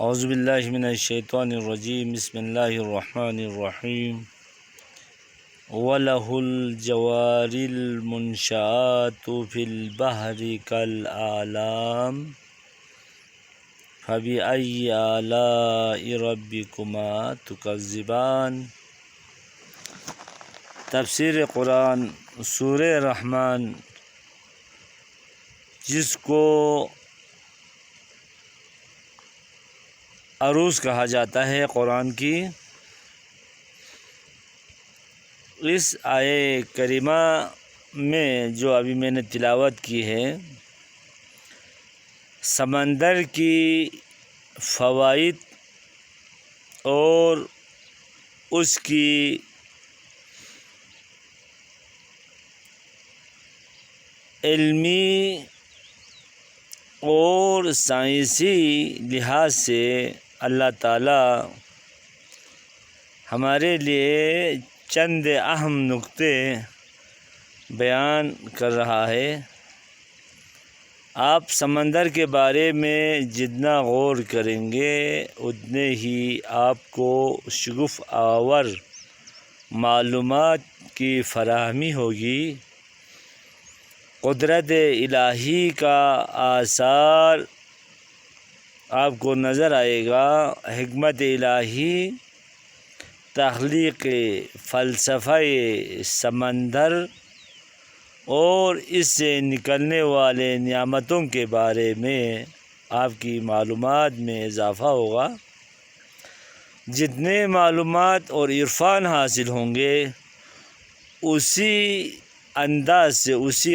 اعوذ باللہ من الشیطان الرجیم بسم اللہ الرحمن الرحیم وَلَهُ الْجَوَارِ الْمُنْشَآتُ فِي الْبَحْرِ كَالْأَعْلَامِ فَبِأَيِّ آلَاءِ رَبِّكُمَا تُكَذِّبَانِ۔ تفسیر قرآن سورہ رحمان، جس کو عروض کہا جاتا ہے قرآن کی، اس آیے کریمہ میں جو ابھی میں نے تلاوت کی ہے، سمندر کی فوائد اور اس کی علمی اور سائنسی لحاظ سے اللہ تعالیٰ ہمارے لیے چند اہم نقطے بیان کر رہا ہے۔ آپ سمندر کے بارے میں جتنا غور کریں گے اتنے ہی آپ کو شگف آور معلومات کی فراہمی ہوگی۔ قدرت الہی کا آثار آپ کو نظر آئے گا۔ حکمت الہی، تخلیق فلسفہ سمندر اور اس سے نکلنے والے نعمتوں کے بارے میں آپ کی معلومات میں اضافہ ہوگا۔ جتنے معلومات اور عرفان حاصل ہوں گے، اسی انداز سے اس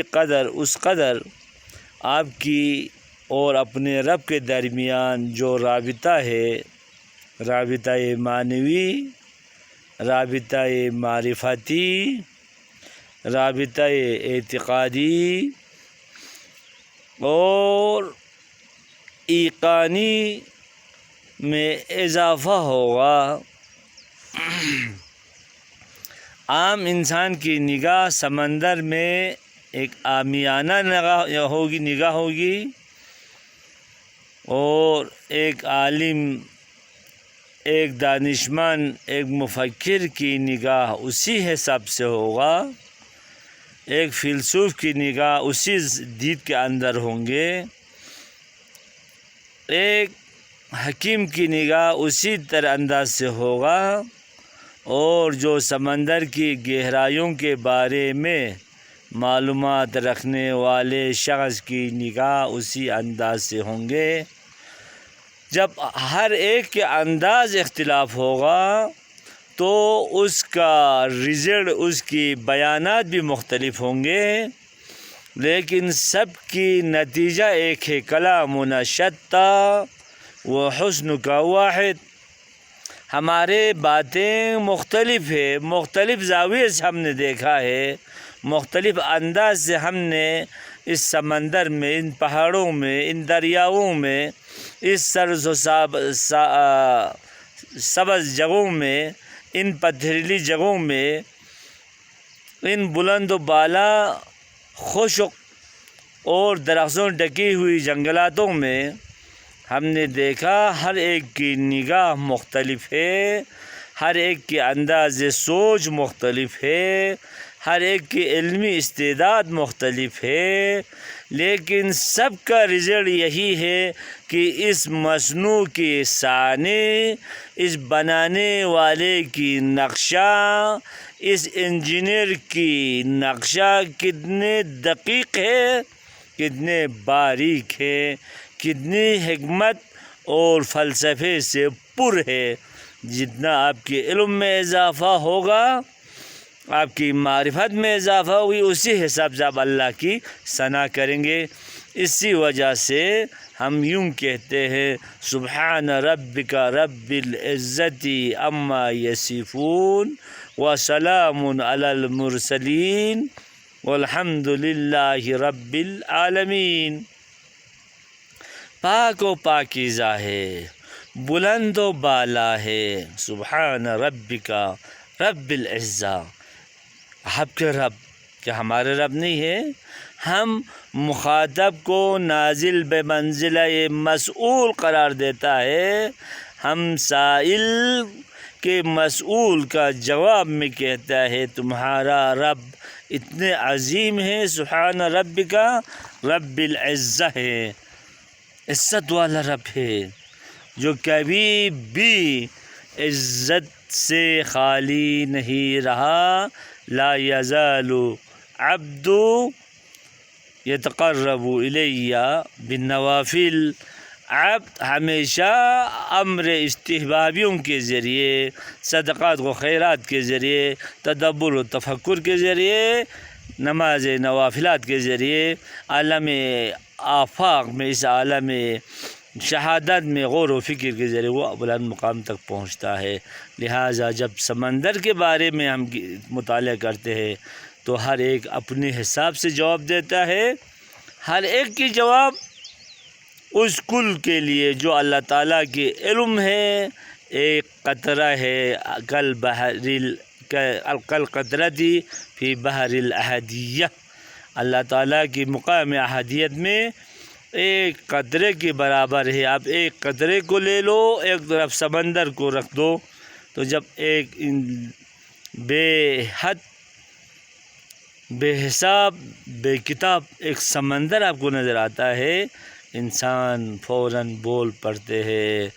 قدر آپ کی اور اپنے رب کے درمیان جو رابطہ ہے، رابطہ معنوی، رابطہ معرفتی، رابطہ اعتقادی اور ایقانی میں اضافہ ہوگا۔ عام انسان کی نگاہ سمندر میں ایک عامیانہ نگاہ ہوگی اور ایک عالم، ایک دانشمند، ایک مفکر کی نگاہ اسی حساب سے ہوگا۔ ایک فیلسوف کی نگاہ اسی دید کے اندر ہوں گے۔ ایک حکیم کی نگاہ اسی طرح انداز سے ہوگا، اور جو سمندر کی گہرائیوں کے بارے میں معلومات رکھنے والے شخص کی نگاہ اسی انداز سے ہوں گے۔ جب ہر ایک کے انداز اختلاف ہوگا تو اس کا رزلٹ، اس کی بیانات بھی مختلف ہوں گے، لیکن سب کی نتیجہ ایک ہے، کلامنا شتیٰ وحسنک واحد۔ ہمارے باتیں مختلف ہے، مختلف زاویے سے ہم نے دیکھا ہے، مختلف انداز سے ہم نے اس سمندر میں، ان پہاڑوں میں، ان دریاؤں میں، اس سرز و سبز جگہوں میں، ان پتھریلی جگہوں میں، ان بلند و بالا خشک اور درختوں ڈکی ہوئی جنگلاتوں میں ہم نے دیکھا ہر ایک کی نگاہ مختلف ہے، ہر ایک کے انداز سوچ مختلف ہے، ہر ایک کی علمی استعداد مختلف ہے، لیکن سب کا رزلٹ یہی ہے کہ اس مصنوع کی صانع، اس بنانے والے کی نقشہ، اس انجینئر کی نقشہ کتنے دقیق ہے، کتنے باریک ہے، کتنی حکمت اور فلسفے سے پر ہے۔ جتنا آپ کے علم میں اضافہ ہوگا، آپ کی معرفت میں اضافہ ہوگی، اسی حساب سے آپ اللہ کی ثنا کریں گے۔ اسی وجہ سے ہم یوں کہتے ہیں، سبحان ربک رب العزت عما یصفون وسلام علی المرسلین والحمد للہ رب العالمین۔ پاک و پاکیزہ ہے، بلند و بالا ہے، سبحان ربک رب العزہ۔ آپ کے رب کیا ہمارے رب نہیں ہے؟ ہم مخاطب کو نازل بے منزلہ مسئول قرار دیتا ہے، ہم سائل کے مسئول کا جواب میں کہتا ہے تمہارا رب اتنے عظیم ہے، سبحان رب کا رب العزہ ہے، عزت والا رب ہے جو کبھی بھی عزت سے خالی نہیں رہا۔ لا یزال عبد یتقرب الی بالنوافل، عبد ہمیشہ امر استحبابیوں کے ذریعے، صدقات و خیرات کے ذریعے، تدبر و تفکر کے ذریعے، نماز نوافلات کے ذریعے عالم آفاق میں، اس عالم شہادت میں غور و فکر کے ذریعے وہ بلند مقام تک پہنچتا ہے۔ لہٰذا جب سمندر کے بارے میں ہم مطالعہ کرتے ہیں تو ہر ایک اپنے حساب سے جواب دیتا ہے، ہر ایک کی جواب اس کل کے لیے جو اللہ تعالیٰ کے علم ہے۔ ایک قطرہ ہے کل قطرتی فی بحر الاحدیہ، اللہ تعالیٰ کی مقام احدیت میں ایک قطرے کے برابر ہے۔ آپ ایک قطرے کو لے لو، ایک طرف سمندر کو رکھ دو، تو جب ایک بے حد، بے حساب، بے کتاب ایک سمندر آپ کو نظر آتا ہے، انسان فوراً بول پڑتے ہیں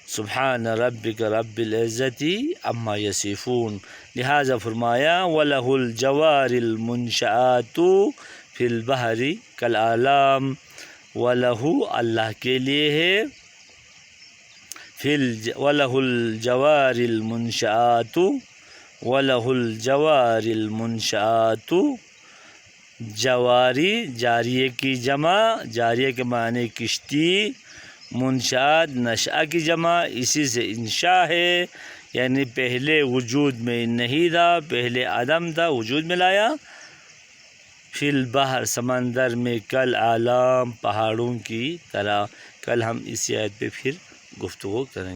سبحان ربک رب العزت عما یصفون۔ لہٰذا فرمایا وَلَهُ الْجَوَارِ الْمُنشَآتُ فِي الْبَحْرِ كَالْأَعْلَامِ، وَلَهُ اللہ کے لیے ہے، وَلَهُ الْجَوَارِ الْمُنشَآتُ، وَلَهُ الْجَوَارِ الْمُنشَآتُ، جواری جاریہ کی جمع، جاریہ کے معنی کشتی، منشآت نشأ کی جمع، اسی سے انشاء ہے، یعنی پہلے وجود میں نہیں تھا، پہلے عدم تھا، وجود میں لایا۔ فی البحر سمندر میں، کل اعلام پہاڑوں کی طرح۔ کل ہم اسی آیت پہ پھر گفتگو کریں گے۔